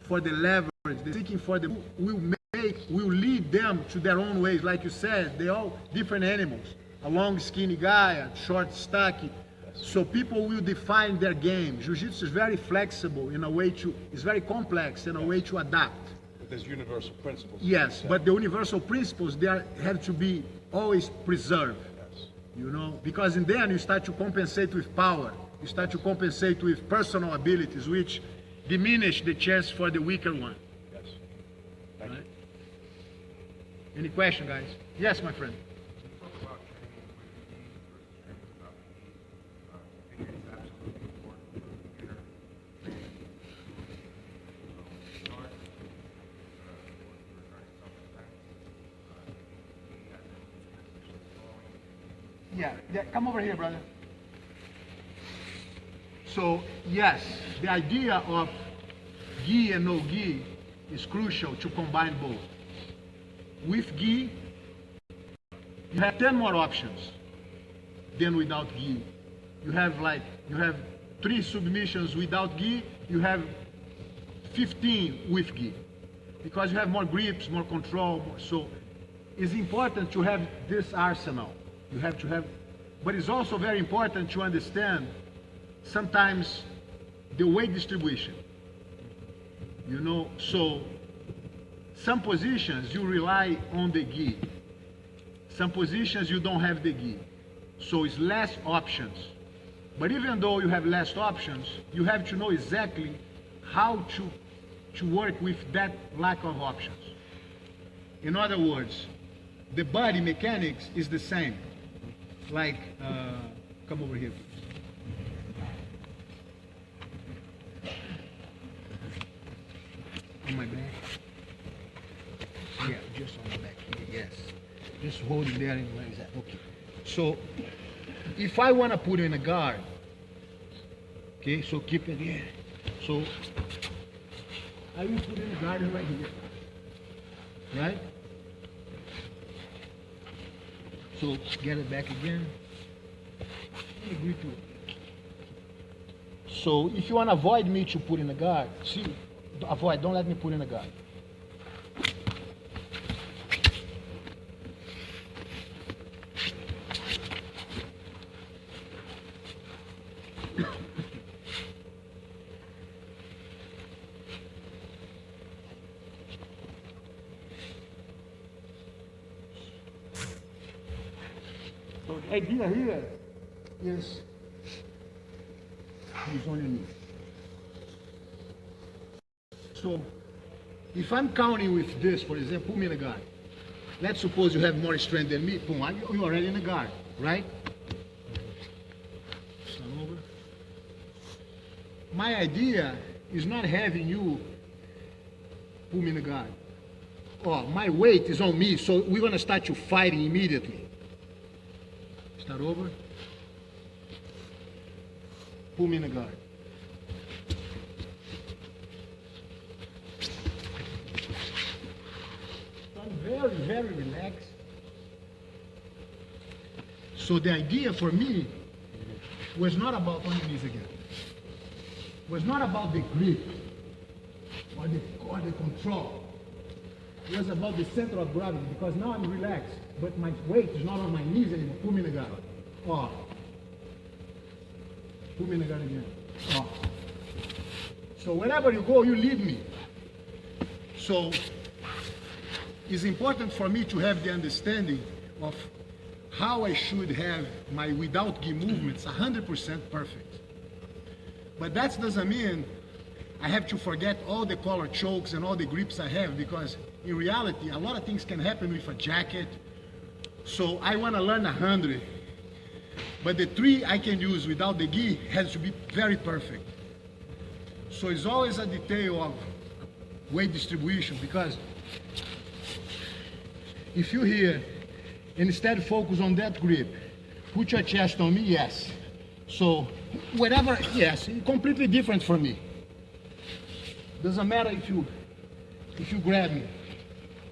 the leverage, the seeking for the will lead them to their own ways. Like you said, they're all different animals. A long skinny guy, a short stocky. So people will define their game. Jiu-Jitsu is very flexible in a way it's very complex in a way to adapt. But there's universal principles. Yes, but the universal principles, have to be always preserved. You know, because in the end you start to compensate with power. You start to compensate with personal abilities, which diminish the chance for the weaker one. Yes. Right? Any question, guys? Yes, my friend. Yeah, come over here, brother. So, yes, the idea of gi and no gi is crucial to combine both. With gi, you have 10 more options than without gi. You have 3 submissions without gi, you have 15 with gi. Because you have more grips, more control, so it's important to have this arsenal. You have to have, but it's also very important to understand sometimes the weight distribution. You know, so some positions you rely on the gi. Some positions you don't have the gi. So it's less options. But even though you have less options, you have to know exactly how to work with that lack of options. In other words, the body mechanics is the same. Like, come over here. On my back? Yeah, just on the back here, yes. Just holding there and where is that? Okay. So, if I want to put in a guard, okay, so keep it here. So, I will put in a guard right here. Right? So get it back again. Agree to it. So if you want to avoid me to put in a guard, see, avoid, don't let me put in a guard. idea here is on your knee. So if I'm counting with this, for example, put me in a guard. Let's suppose you have more strength than me. Boom, you're already in a guard, right? Stand over. My idea is not having you put me in a guard. Oh, my weight is on me, so we're going to start you fighting immediately. Start over. Put me in a guard. I'm very, very relaxed. So the idea for me was not about on your knees again. Was not about the grip or the control. It was about the center of gravity, because now I'm relaxed, but my weight is not on my knees anymore. Put me in a guard. Oh. Put me in a guard again. Oh. So wherever you go, you lead me. So it's important for me to have the understanding of how I should have my without gi movements 100% perfect. But that doesn't mean I have to forget all the collar chokes and all the grips I have, because in reality, a lot of things can happen with a jacket. So I want to learn 100. But the 3 I can use without the gi has to be very perfect. So it's always a detail of weight distribution, because if you here, instead focus on that grip, put your chest on me, yes. So whatever, yes, it's completely different for me. Doesn't matter if you grab me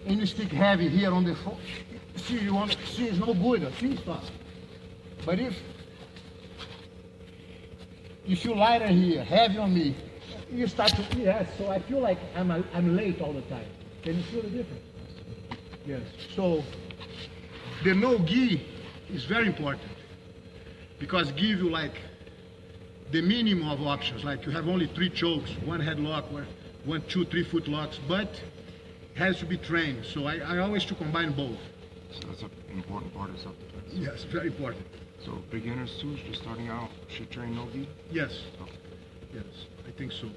and you stick heavy here on the floor. See, you want, see, it's no good. See, stop. But if you lighter here, heavy on me, you start to, yes. So I feel like I'm late all the time. Can you feel the difference? Yes. So the no gi is very important, because give you like the minimum of options. Like you have only 3 chokes, 1 headlock, 1, 2, 3 foot locks, but has to be trained. So I always to combine both. So that's an important part of self-defense. Yes, very important. So beginners too, just starting out, should train no gi? Yes. Yes, I think so.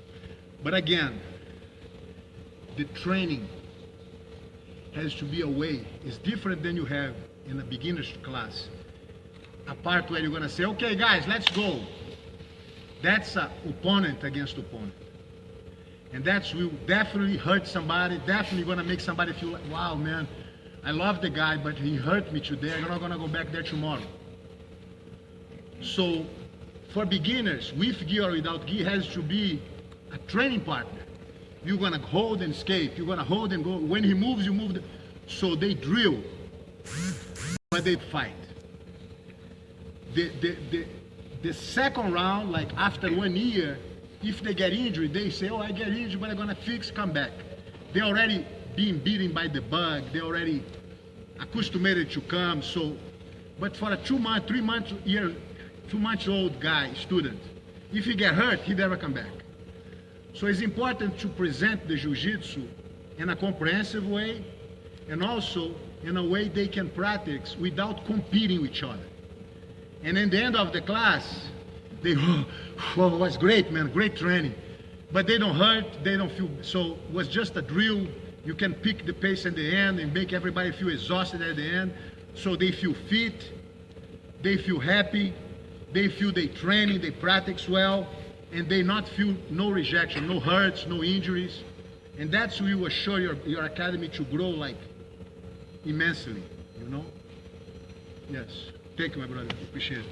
But again, the training has to be a way. It's different than you have in a beginner's class. A part where you're gonna say, okay guys, let's go. That's opponent against opponent. And that will definitely hurt somebody, definitely gonna make somebody feel like, wow man, I love the guy, but he hurt me today, I'm not gonna go back there tomorrow. So for beginners, with gi or without gi, has to be a training partner. You're gonna hold and escape, you're gonna hold and go. When he moves, you move. So they drill, but they fight. The second round, like after 1 year, if they get injured, they say, oh, I get injured, but I'm gonna fix, come back. They already being beaten by the bug, they already acclimated to come. So, but for a 2-month, 2-month-old guy, student, if he get hurt, he never come back. So it's important to present the Jiu-Jitsu in a comprehensive way, and also in a way they can practice without competing with each other. And in the end of the class, they, oh, it was great, man, great training. But they don't hurt, they don't feel, so it was just a drill. You can pick the pace at the end and make everybody feel exhausted at the end. So they feel fit, they feel happy, they feel they training, they practice well, and they not feel no rejection, no hurts, no injuries. And that's where you will show your academy to grow like immensely, you know? Yes. Thank you, my brother. Appreciate it.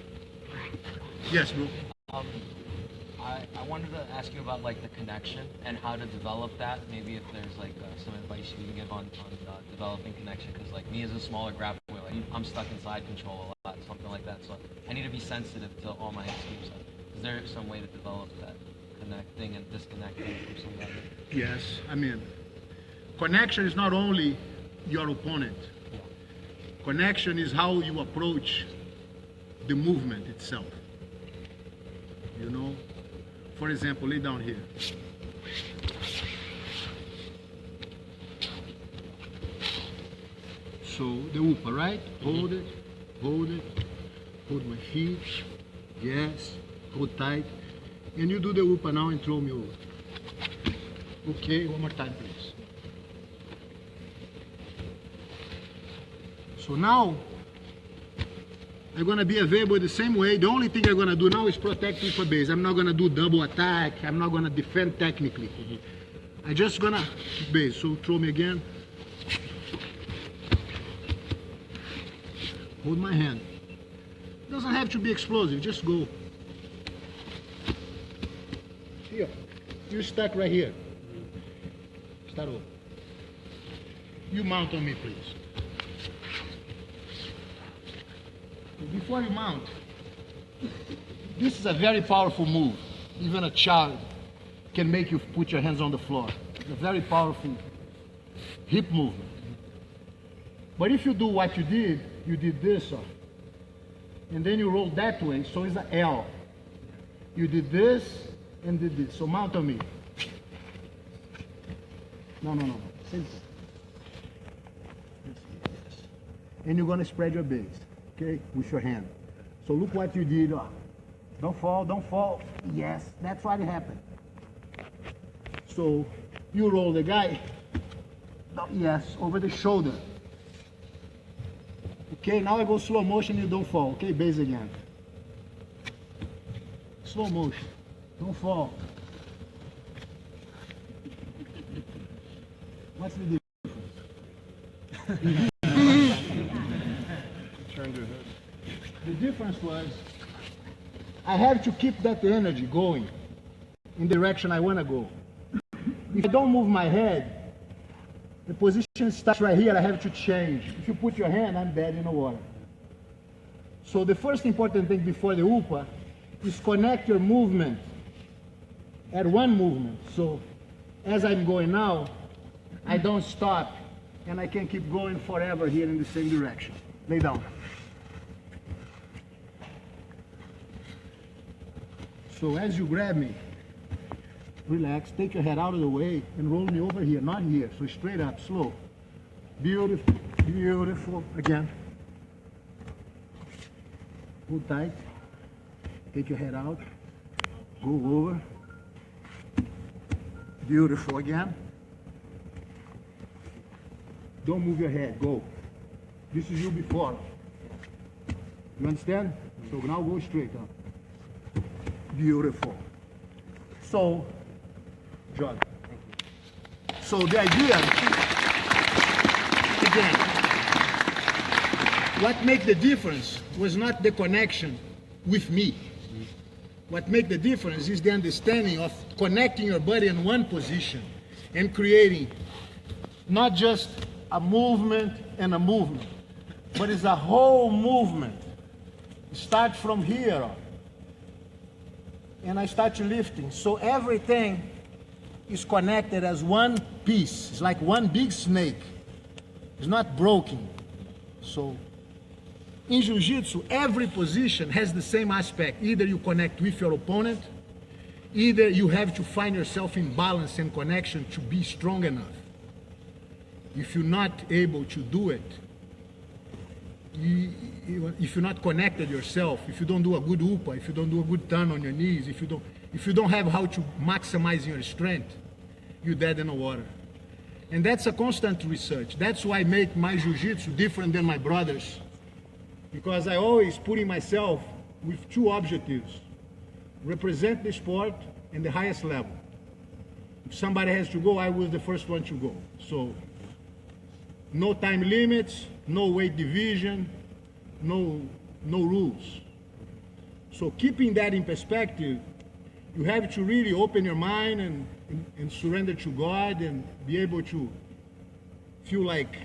Yes, bro. I wanted to ask you about like the connection and how to develop that. Maybe if there's like some advice you can give on developing connection, because like me as a smaller grappler, like, I'm stuck in side control a lot, something like that. So I need to be sensitive to all my extremes. Is there some way to develop that connecting and disconnecting from somebody? Yes, I mean, connection is not only your opponent. Yeah. Connection is how you approach the movement itself. You know, for example, lay down here. So the upa, right? Hold it, Hold my feet. Yes. Hold tight. And you do the upa now and throw me over. Okay, one more time, please. So now, I'm going to be available the same way. The only thing I'm going to do now is protect upa base. I'm not going to do double attack. I'm not going to defend technically. I'm just going to base. So throw me again. Hold my hand. Doesn't have to be explosive, just go. Here, you're stuck right here. Start over. You mount on me, please. Before you mount, this is a very powerful move. Even a child can make you put your hands on the floor. It's a very powerful hip movement. But if you do what you did this, and then you roll that way, so it's an L. You did this and did this. So mount on me. No. Same thing. And you're going to spread your base, okay, with your hand. So look what you did. Don't fall. Yes, that's what happened. So you roll the guy, yes, over the shoulder. Okay, now I go slow motion, you don't fall. Okay, base again. Slow motion, don't fall. What's the difference? Turned your head. The difference was I have to keep that energy going in the direction I want to go. If I don't move my head, the position starts right here, I have to change. If you put your hand, I'm dead in the water. So the first important thing before the upa is connect your movement at one movement. So as I'm going now, I don't stop and I can keep going forever here in the same direction. Lay down. So as you grab me, relax, take your head out of the way and roll me over here, not here. So straight up, slow. Beautiful, beautiful. Again. Hold tight. Take your head out. Go over. Beautiful. Again. Don't move your head. Go. This is you before. You understand? So now go straight up. Beautiful. So, John. So the idea, again, what made the difference was not the connection with me. What made the difference is the understanding of connecting your body in one position and creating not just a movement and a movement, but it's a whole movement. Start from here and I start lifting. So everything is connected as one piece. It's like one big snake. It's not broken. So in Jiu-Jitsu, every position has the same aspect. Either you connect with your opponent, either you have to find yourself in balance and connection to be strong enough. If you're not able to do it, if you're not connected yourself, if you don't do a good upa, if you don't do a good turn on your knees, if you don't have how to maximize your strength, you're dead in the water. And that's a constant research. That's why I make my Jiu-Jitsu different than my brothers. Because I always putting myself with two objectives. Represent the sport in the highest level. If somebody has to go, I was the first one to go. So, no time limits, no weight division, no rules. So keeping that in perspective, you have to really open your mind and surrender to God and be able to feel like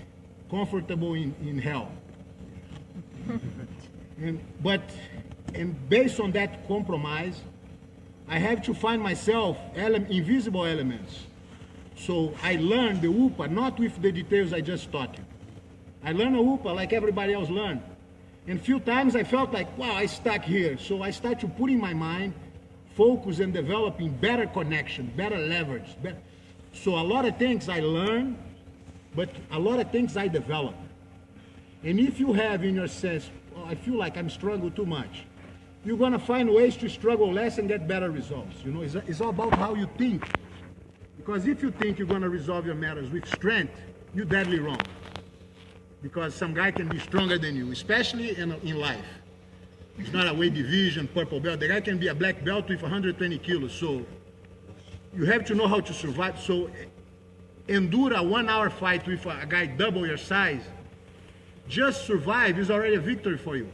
comfortable in hell. And based on that compromise, I have to find myself invisible elements. So I learned the upa not with the details I just taught you. I learned a upa like everybody else learned. And a few times I felt like, wow, I stuck here. So I started to put in my mind, focus and developing better connection, better leverage. So a lot of things I learned, but a lot of things I developed. And if you have in your sense, I feel like I'm struggling too much. You're gonna find ways to struggle less and get better results. You know, it's all about how you think. Because if you think you're gonna resolve your matters with strength, you're deadly wrong. Because some guy can be stronger than you, especially in life. It's not a weight division, purple belt. The guy can be a black belt with 120 kilos. So you have to know how to survive. So endure a 1 hour fight with a guy double your size. Just survive is already a victory for you.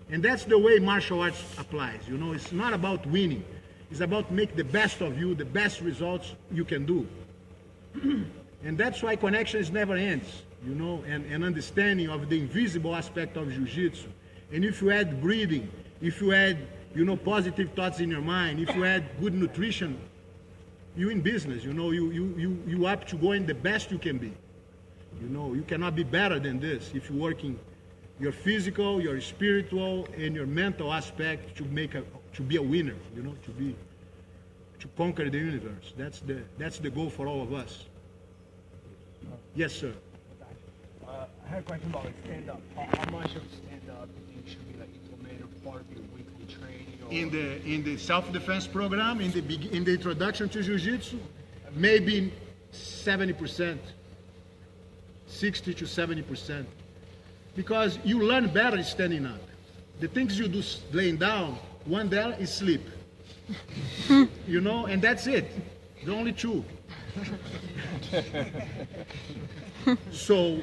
And that's the way martial arts applies. You know, it's not about winning. It's about make the best of you, the best results you can do. And that's why connections never ends, you know, and understanding of the invisible aspect of Jiu-Jitsu. And if you add breathing, if you add, you know, positive thoughts in your mind, if you add good nutrition, you in business, you know, you up to going the best you can be. You know, you cannot be better than this if you're working your physical, your spiritual, and your mental aspect to be a winner, you know, to conquer the universe. That's the goal for all of us. Yes, sir. I had a question about like stand-up. How much of stand-up do you think should be like implemented part of your weekly training? Or... In the self-defense program, in the introduction to Jiu-Jitsu, maybe 70%, 60 to 70%. Because you learn better standing up. The things you do laying down, one there is sleep. You know, and that's it. The only two. So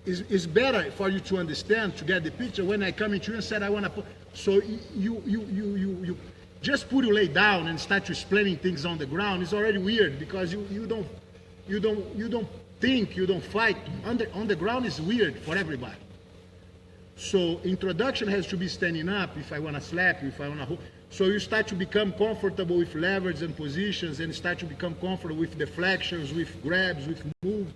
it's better for you to understand, to get the picture. When I come into you and said I want to put, so you just put you lay down and start explaining things on the ground. It's already weird because you don't think, you don't fight. On the ground is weird for everybody. So introduction has to be standing up. If I want to slap you, if I want to hold. So you start to become comfortable with levers and positions, and start to become comfortable with deflections, with grabs, with move.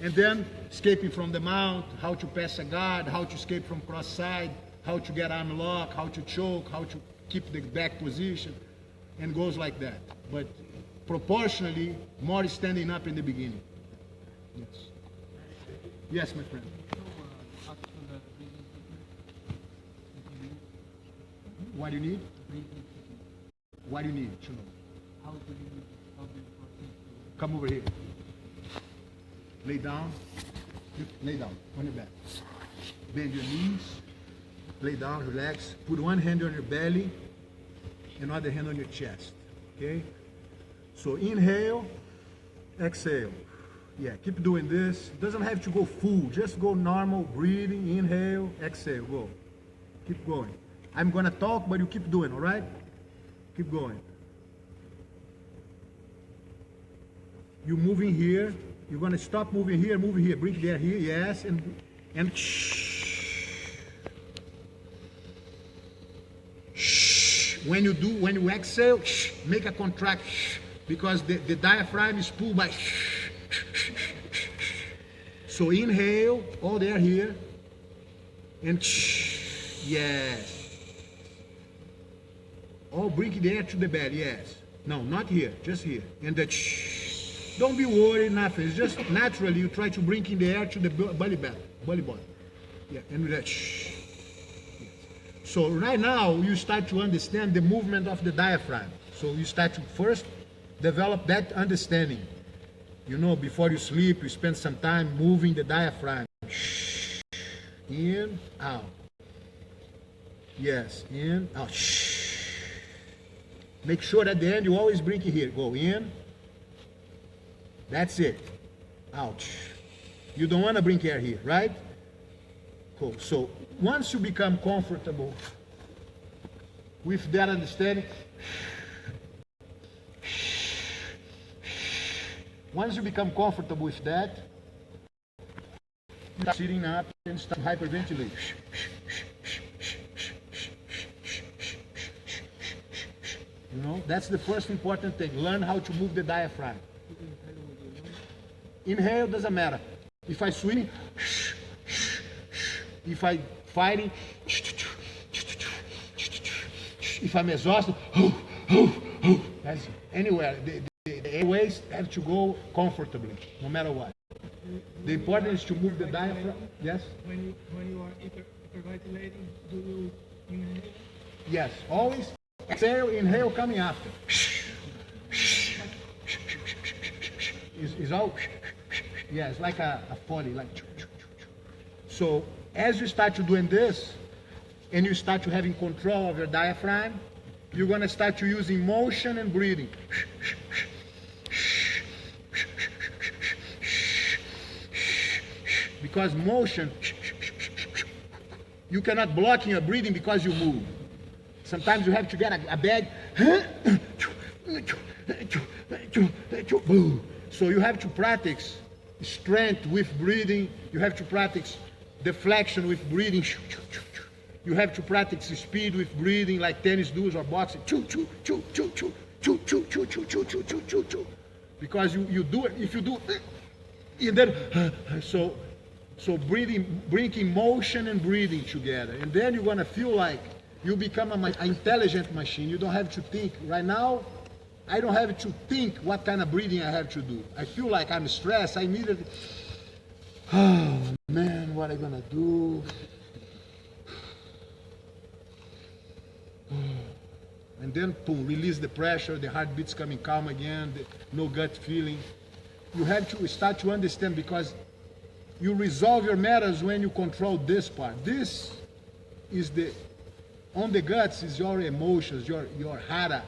And then escaping from the mount, how to pass a guard, how to escape from cross side, how to get arm lock, how to choke, how to keep the back position, and goes like that. But proportionally, more standing up in the beginning. Yes. Yes, my friend. What do you need? What do you need to know? Come over here. Lay down. Lay down on your back. Bend your knees. Lay down, relax. Put one hand on your belly and other hand on your chest. Okay? So inhale, exhale. Yeah, keep doing this. It doesn't have to go full. Just go normal breathing. Inhale, exhale. Go. Keep going. I'm going to talk, but you keep doing, all right? Keep going. You're moving here. You're going to stop moving here, moving here. Bring the air here, yes. And shh. Shh. When you exhale, shh, make a contract, shh, because the diaphragm is pulled by shh. So inhale, all the air here, and shh, yes. Oh, bring the air to the belly, yes. No, not here, just here. And the shh. Don't be worried, nothing. It's just naturally you try to bring in the air to the belly button. Yeah, and with that shh. Yes. So right now you start to understand the movement of the diaphragm. So you start to first develop that understanding. You know, before you sleep, you spend some time moving the diaphragm. Shh. In, out. Yes, in, out. Shh. Make sure at the end you always bring it here. Go in. That's it. Out. You don't want to bring air here, right? Cool. So once you become comfortable with that understanding, once you become comfortable with that, you start sitting up and start hyperventilating. You know, that's the first important thing. Learn how to move the diaphragm. Inhale, doesn't matter. If I swim, if I fighting, if I'm exhausted, that's anywhere. The airways have to go comfortably, no matter what. The important is to move the diaphragm. Yes? When you are hyperventilating, do you inhale? Yes, always exhale, inhale coming after. Is all, yeah, it's like a 40, like. So as you start to doing this, and you start to having control of your diaphragm, you're gonna start to using motion and breathing. Because motion, you cannot block your breathing because you move. Sometimes you have to get a bag. So you have to practice strength with breathing. You have to practice deflection with breathing. You have to practice speed with breathing, like tennis does or boxing. Because you do it. If you do, and then so breathing, bringing motion and breathing together, and then you're gonna feel like you become an intelligent machine. You don't have to think. Right now, I don't have to think what kind of breathing I have to do. I feel like I'm stressed. I immediately, oh man, what am I gonna do? And then, boom, release the pressure, the heartbeat's coming calm again, no gut feeling. You have to start to understand, because you resolve your matters when you control this part. This is on the guts is your emotions, your hara,